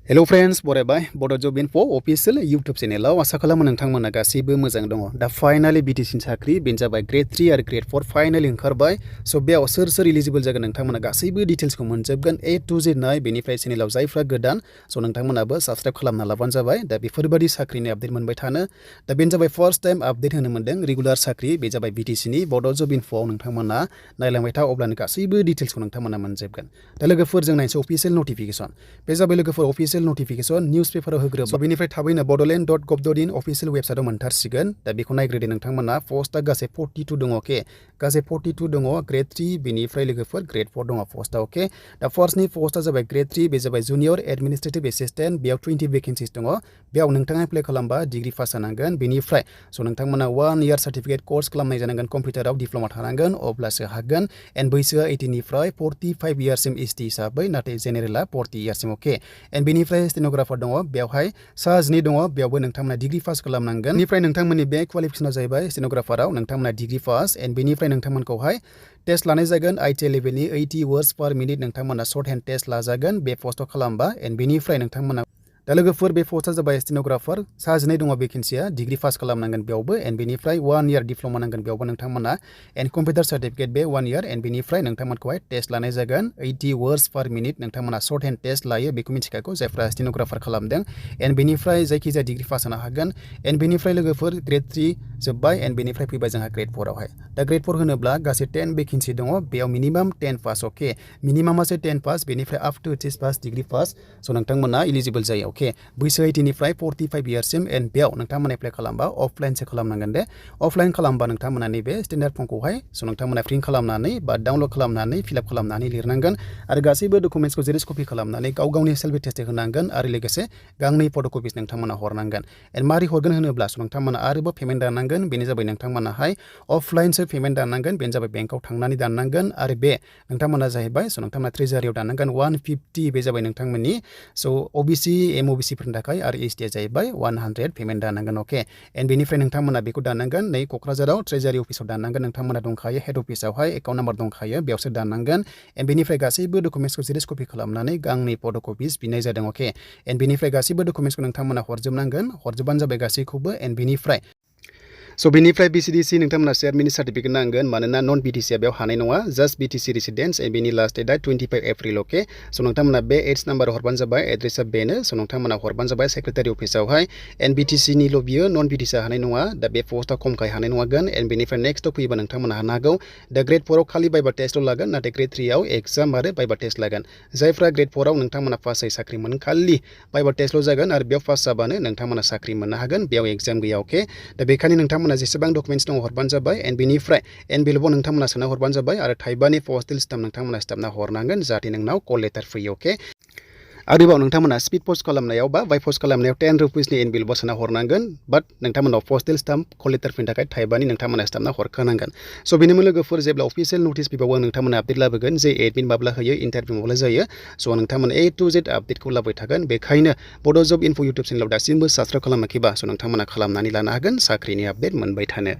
Hello friends, बरायबाय Bodo Job.4 official YouTube channel आसा खालामो नोंथांमोना गासैबो मोजां दङ। दा फाइनाली BTC साख्रि बेनो जाबाय Grade-3 आरो Grade-4 फाइनाली ओंखारबाय। सो बेयाव सोर एलिजिबल जागोन नोंथांमोना गासैबो डिटेल्सखौ मोनजोबगोन A to Z नाय बेनिफ्राय चेनेलाव जायफ्रा गोदान सो नोंथांमोनाबो साबस्क्राइब खालामना लाबानो जाबाय। दा बेफोरबायदि साख्रिनि आपडेट मोनबाय थानो दा बेनो जाबाय फर्स्ट टाइम आपडेट होनो मोनदों रेगुलार साख्रि बे जाबाय BTC नि Bodo Job.4 नोंथांमोना नायलांबाय था अब्लानो गासैबो डिटेल्सखौ नोंथांमोना मोनजोबगोन। दा लोगोफोर जों नायनोसै अफिशियेल नोटिफिकेशन बे जाबाय लोगोफोर अफिशियेल नोटिफिकेशन न्यूज़पेपराव होग्रो बेनिफ्राय थाबैनो bodoland.gov.in अफिशियेल वेबसाइटआव मोनथारसिगोन। दा बेखौ नायग्रोदो नोंथांमोना पोस्टआ गासै 42 दङ अके गासै 42 दङ Grade-3 बेनिफ्राय लोगोफोर Grade-4 दङ पोस्टआ अके। दा फर्स्टनि पोस्टआ जाबाय Grade-3 बे जाबाय जुनियर एडमिनिस्ट्रेटिभ एसिस्टेन्ट बेयाव 20 वेकेन्सिस दङ। बेयाव नोंथाङा एप्लाइ खालामबा डिग्री पास जानांगोन बेनिफ्राय सो नोंथांमोना 1 इयार सार्टिफिकेट कोर्स खालामनाय जानांगोन कम्पिउटाराव डिप्ल'मा थानांगोन अब्लासो हागोन। एन्ड बैसोआ 18 निफ्राय 45 इयार्ससिम ST हिसाबै नाथाय जेनेरेला 40 इयार्ससिम अके। एन्ड बेनिफ्राय स्टेनोग्राफार दङ बेवहाय सा 12 दङ बेयावबो नोंथांमोना डिग्री पास खालामनांगोन। बेनिफ्राय नोंथांमोननि बे क्वालिफिकेसना जाहैबाय स्टेनोग्राफाराव नोंथांमोना डिग्री पास एन्ड बेनिफ्राय नोंथांमोनखौहाय टेस्ट लानाय जागोन IT लेभेलनि 80 वर्ड्स पर मिनिट नोंथांमोना शर्ट हेन्ड टेस्ट लाजागोन बे पोस्टआव खालामबा। एन्ड बेनिफ्राय नोंथांमोना दा लोगोफोर बे पोस्टआ जाबाय स्टेनोग्राफार सा 12 दङ भेकेन्सिया डिग्री पास खालामनांगोन बेयावबो। एन्ड बेनिफ्राय 1 इयार डिप्ल'मा नांगोन बेयावबो नोंथांमोना एन्ड कम्पिउटार सार्टिफिकेट बे 1 इयार। एन्ड बेनिफ्राय नोंथांमोनखौहाय टेस्ट लानाय जागोन 80 वर्ड्स पर मिनिट नोंथांमोना शर्ट हेन्ड टेस्ट लायो बेखौ मिथिखागौ जायफ्रा स्टेनोग्राफार खालामदों। एन्ड बेनिफ्राय जायखिजाया डिग्री पास जानो हागोन। एन्ड बेनिफ्राय लोगोफोर Grade-3 जोब्बाय एन्ड बेनिफ्राय फैबाय जोंहा Grade-4 आवहाय। दा Grade-4 होनोब्ला गासै 10 भेकेन्सि दङ बेयाव मिनिमाम 10 पास अके मिनिमामासो 10 पास बेनिफ्राय आप टू 30 पास डिग्री पास सो नोंथांमोना एलिजिबल जायो अके। बैसो 18 निफ्राय 45 इयार्ससिम एन्ड बेयाव नोंथांमोना एप्लाइ खालामबा अफलाइनसो खालामनांगोन दे। अफलाइन खालामबा नोंथांमोना नैबे स्टेन्डार्ड फर्मखौहाय सो नोंथांमोना प्रिन्ट खालामनानै बा डाउनलड खालामनानै फिलआप खालामनानै लिरनांगोन आरो गासैबो डकुमेन्ट्सखौ जेरेक्स कपि खालामनानै गाव गावनि सेल्फ एटेस्टेड होनांगोन आरो लोगोसे गांनै फट'कपिस नोंथांमोना हरनांगोन। एन्ड मारै हरगोन होनोब्ला सो नोंथांमोना आरोबाव पेमेन्ट दाननांगोन बेनो जाबाय नोंथांमोनाहाय अफलाइनसो पेमेन्ट दाननांगोन बेनो जाबाय बेंकआव थांनानै दाननांगोन आरो बे नोंथांमोना जाहैबाय सो नोंथांमोना ट्रेजारियाव दाननांगोन 150 बे जाबाय नोंथांमोननि सो OBC MOBC फोरनि थाखाय आरो ST जाहैबाय 100 पेमेन्ट दाननांगोन अके। एन्ड बेनिफ्राय नोंथांमोना बेखौ दाननांगोन नै क'क्राझाराव ट्रेजारि अफिसाव दाननांगोन नोंथांमोना दंखायो हेड अफिसावहाय एकाउन्ट नाम्बार दंखायो बेयावसो दाननांगोन। एन्ड बेनिफ्राय गासैबो डकुमेन्ट्सखौ जेरेक्स कपि खालामनानै गांनै फट'कपिस बिनाय जादों अके। एन्ड बेनिफ्राय गासैबो डकुमेन्ट्सखौ नोंथांमोना हरजोबनांगोन हरजोबबानो जाबाय गासैखौबो। एन्ड बेनिफ्राय सो बेनिफ्राय BCDC नोंथांमोना शेयारमेननि सार्टिफिकेट नांगोन मानोना नन BTC बेयाव हानाय नङा जास्ट BTC रेसिडेन्स एन्ड बेनि लास्ट डेटआ 25 एप्रिल अके। सो नोंथांमोना बे एड्स नाम्बार हरबानो जाबाय एड्रेसा बेनो सो नोंथांमोना हरबानो जाबाय सेक्रेटारि अफिसावहाय। एन्ड BTC निल' बियो नन BTC हानाय नङा दा बे पस्टआ खमखाय हानाय नङागोन। एन्ड बेनिफ्राय नेक्स्टआव फैयोबा नोंथांमोना हानो हागौ दा Grade-4 आव खालि भाइभा टेस्टल' लागोन नाथाय Grade-3 आव एग्जाम आरो भाइभा टेस्ट लागोन। जायफ्रा Grade-4 आव नोंथांमोना पास जायो साख्रि मोनो खालि भाइभा टेस्टल' जागोन आरो बेयाव पास जाबानो नोंथांमोना साख्रि मोननो हागोन बेयाव एग्जाम गैया अके। दा बेखायनो नोंथांमोना जेसेबां डकुमेन्ट्स दङ हरबानो जाबाय। एन्ड बेनिफ्राय एनभेलपआव नोंथांमोना सोना हरबानो जाबाय आरो थाइबानि पस्टेल स्टाम्प नोंथांमोना स्टाम्पना हरनांगोन जाहाथे नोंनाव कल लेटार फैयो अके। आरोबाव नोंथांमोना स्पिड पस्ट खालामनायाव बा बाय पस्ट खालामनायाव 10 रुपिसनि एनभेलपआव सोना हरनांगोन बाट नोंथांमोनाव पस्टेल स्टाम्प कल लेटार फैनो थाखाय थाइबानि नोंथांमोना स्टाम्पना हरखानांगोन। सो बेनोमोन लोगोफोर जेब्ला अफिसियेल नटिस फैबावो नोंथांमोना आपडेट लाबोगोन जे एडमिट माब्ला होयो इन्टारभिउ माब्ला जायो। सो नोंथांमोना A to Z आपडेटखौ लाबोबाय थागोन बेखायनो Bodo Job.info इउटुब चेनेलाव दासिमबो साबस्क्राइब खालामाखैबा सो नोंथांमोना खालामनानै लानो हागोन साख्रिनि आपडेट मोनबाय थानो।